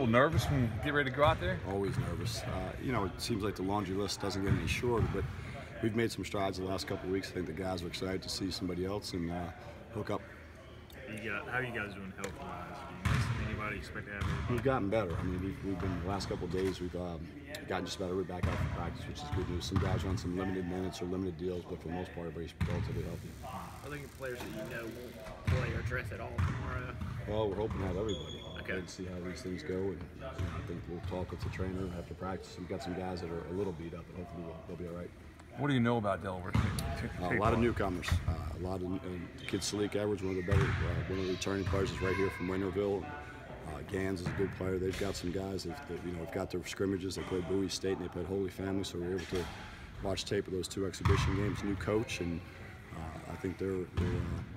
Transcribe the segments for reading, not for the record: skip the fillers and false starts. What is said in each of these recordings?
little nervous when you get ready to go out there? Always nervous. You know, it seems like the laundry list doesn't get any shorter, but we've made some strides the last couple of weeks. I think the guys are excited to see somebody else and hook up. How are you guys doing health-wise? Do you miss anybody? Expect to have everybody? We've gotten better. I mean, we've been the last couple of days. We've gotten just about everybody back out for practice, which is good news. Some guys are on some limited minutes or limited deals, but for the most part, everybody's relatively healthy. Are there players that you know won't play or dress at all tomorrow? Well, we're hoping to have everybody. Okay. And see how these things go, and I think we'll talk with the trainer after practice. We've got some guys that are a little beat up, but hopefully they'll be all right. What do you know about Delaware State? A lot of newcomers, a lot of kids. Salik Edwards, one of the better, one of the returning players, is right here from Winterville. Gans is a good player. They've got some guys that have got their scrimmages. They played Bowie State and they played Holy Family, so we were able to watch tape of those 2 exhibition games. New coach, and I think they've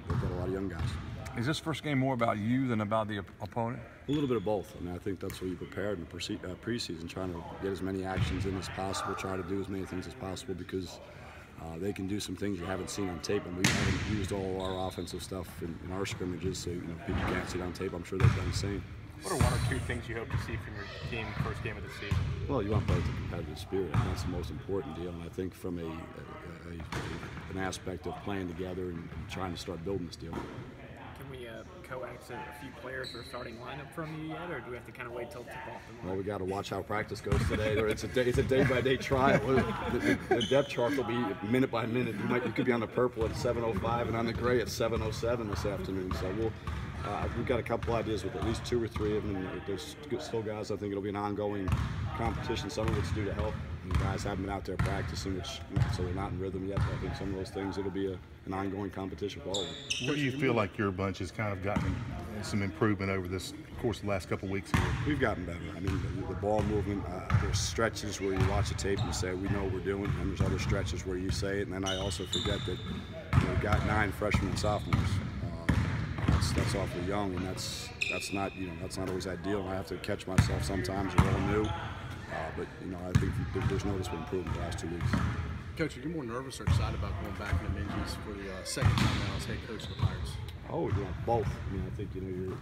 got a lot of young guys. Is this first game more about you than about the opponent? A little bit of both. I mean, I think that's what you prepared in preseason, trying to get as many actions in as possible, try to do as many things as possible, because they can do some things you haven't seen on tape, and we haven't used all our offensive stuff in our scrimmages, so people can't see it on tape. I'm sure they've done the same. What are 1 or 2 things you hope to see from your team first game of the season? Well, you want both the competitive spirit, and that's the most important deal. And I think from an aspect of playing together and trying to start building this deal. Can we coax a few players for a starting lineup from you yet, or do we have to kind of wait till tip-off tomorrow? Well, we got to watch how practice goes today. It's a day-by-day trial. The depth chart will be minute by minute. You could be on the purple at 7:05 and on the gray at 7:07 this afternoon. So we've got a couple ideas with at least 2 or 3 of them. And there's still guys. I think it'll be an ongoing competition. Some of it's due to health. And guys haven't been out there practicing, so they're not in rhythm yet. But I think some of those things, it'll be an ongoing competition for all of them. Where do you feel like your bunch has kind of gotten some improvement over this course of the last couple of weeks here? We've gotten better. I mean, the ball movement, there's stretches where you watch the tape and you say, we know what we're doing, and there's other stretches where you say it, and then I also forget that we've got 9 freshmen and sophomores. That's awfully young, and that's not always ideal. I have to catch myself sometimes. We're all new, but I think there's noticeable improvement the last 2 weeks. Coach, are you more nervous or excited about going back into Minji's for the second time now as head coach of the Pirates? Oh, both. I mean, I think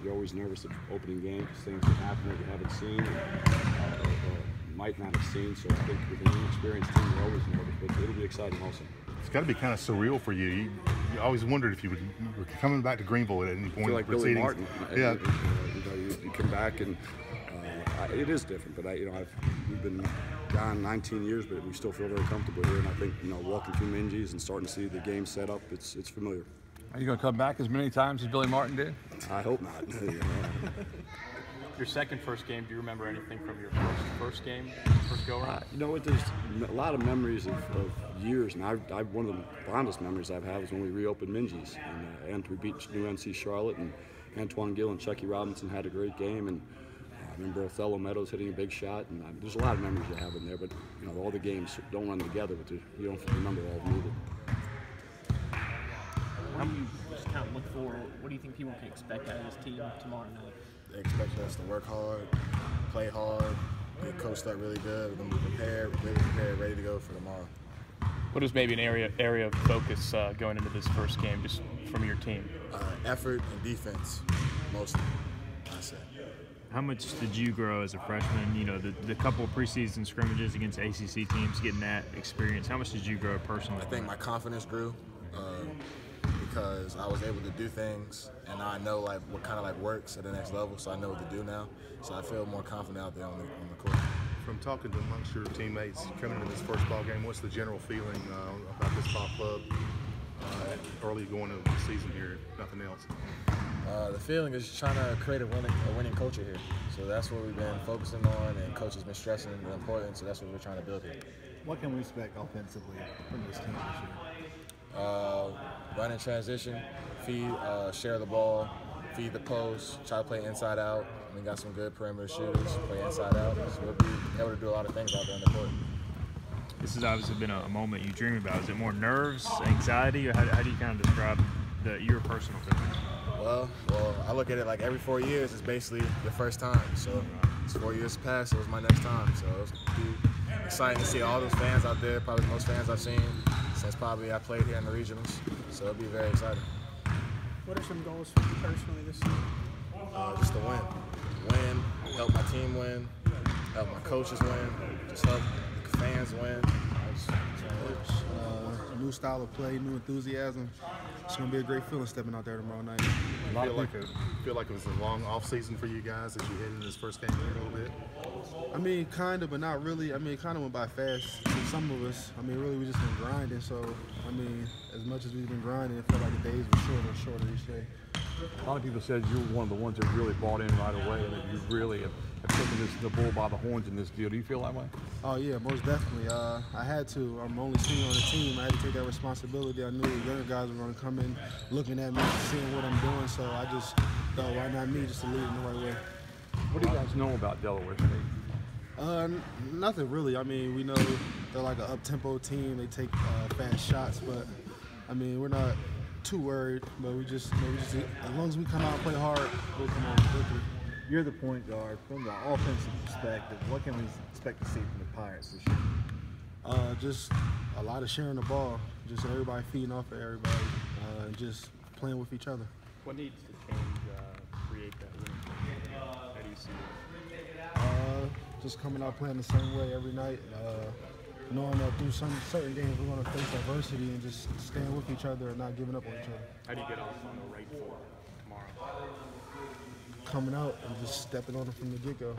you're always nervous at opening game because things that happen that you haven't seen or might not have seen. So I think with an inexperienced team, you're always nervous, but it'll be exciting also. It's got to be kind of surreal for you. You always wondered if you were coming back to Greenville at any point. I feel like in the Billy proceedings. Martin. Yeah. You come back and it is different. But we've been gone 19 years, but we still feel very comfortable here. And I think walking through Minji's and starting to see the game set up, it's familiar. Are you going to come back as many times as Billy Martin did? I hope not. Your first game, do you remember anything from your first game, first go-around? There's a lot of memories of years, and one of the fondest memories I've had was when we reopened Minji's, and we beat New NC Charlotte, and Antoine Gill and Chucky Robinson had a great game, and I remember Othello Meadows hitting a big shot, and there's a lot of memories you have in there, but all the games don't run together, but you don't remember all of them either. What do you just kind of look for? What do you think people can expect out of this team tomorrow night? They expect us to work hard, play hard, get coached up really good. We're going to be prepared, ready to go for tomorrow. What is maybe an area of focus going into this first game, just from your team? Effort and defense, mostly, I say. How much did you grow as a freshman? The couple of preseason scrimmages against ACC teams, getting that experience. How much did you grow personally? I think my confidence grew because I was able to do things, and I know what kind of works at the next level, so I know what to do now. So I feel more confident out there on the court. From talking to amongst your teammates coming into this first ball game, what's the general feeling about this ball club early going into the season here, if nothing else? The feeling is trying to create a winning culture here. So that's what we've been focusing on, and coach has been stressing the importance, so that's what we're trying to build here. What can we expect offensively from this team this year? Run in transition, feed, share the ball, feed the post, try to play inside out. We got some good perimeter shooters, play inside out. So we'll be able to do a lot of things out there on the court. This has obviously been a moment you dream about. Is it more nerves, anxiety, or how do you kind of describe your personal feelings? Well, I look at it like every 4 years is basically your first time. So it's 4 years past, so it was my next time. So it's exciting to see all those fans out there, probably the most fans I've seen since probably I played here in the regionals. So it'll be very exciting. What are some goals for you personally this season? Just to win, help my team win, help my coaches win, just help the fans win. New style of play, new enthusiasm. It's going to be a great feeling stepping out there tomorrow night. Feel like it was a long off season for you guys as you head into this first game here a little bit. I mean, kind of, but not really. I mean, it kind of went by fast for some of us. I mean, really, we just been grinding. So, I mean, as much as we've been grinding, it felt like the days were shorter and shorter each day. A lot of people said you were one of the ones that really bought in right away, and that you really have taken the bull by the horns in this deal. Do you feel that way? Oh yeah, most definitely. I had to. I'm only senior on the team. I had to take that responsibility. I knew the younger guys were going to come in, looking at me, seeing what I'm doing. So I just thought, why not me, just to lead in the right way. What do you guys know about Delaware State? Nothing really. I mean, we know they're like an up-tempo team. They take fast shots, but I mean, we're not too worried. But we just as long as we come out and play hard, we'll come out with victory. You're the point guard. From the offensive perspective, what can we expect to see from the Pirates this year? Just a lot of sharing the ball, just everybody feeding off of everybody, and just playing with each other. What needs to change to create that winning? How do you see it? Just coming out playing the same way every night, knowing that through some certain games we're going to face adversity and just staying with each other and not giving up on each other. How do you get off on the right foot tomorrow? Coming out and just stepping on them from the get-go.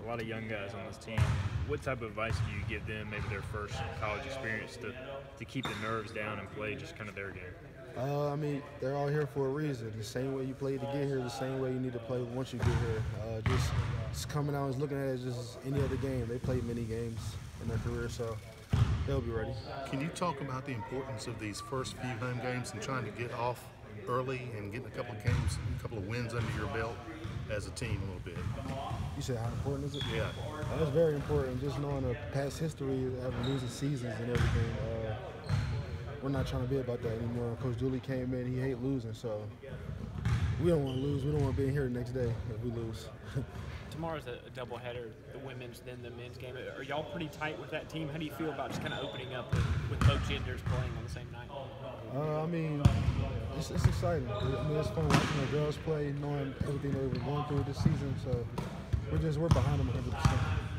A lot of young guys on this team. What type of advice do you give them, maybe their first college experience, to keep the nerves down and play just kind of their game? I mean, they're all here for a reason. The same way you played to get here, the same way you need to play once you get here. Just coming out and looking at it as just any other game. They played many games in their career, so they'll be ready. Can you talk about the importance of these first few home games and trying to get off early and getting a couple of games, a couple of wins under your belt as a team a little bit? You said how important is it? Yeah. That's very important. Just knowing the past history of losing seasons and everything. We're not trying to be about that anymore. Coach Dooley came in, he hates losing, so we don't want to lose. We don't want to be in here the next day if we lose. Tomorrow's a doubleheader, the women's, then the men's game. Are y'all pretty tight with that team? How do you feel about just kind of opening up with both genders playing on the same night? I mean, it's exciting. I mean, it's fun watching the girls play, knowing everything they've been going through this season. So we're behind them 100%.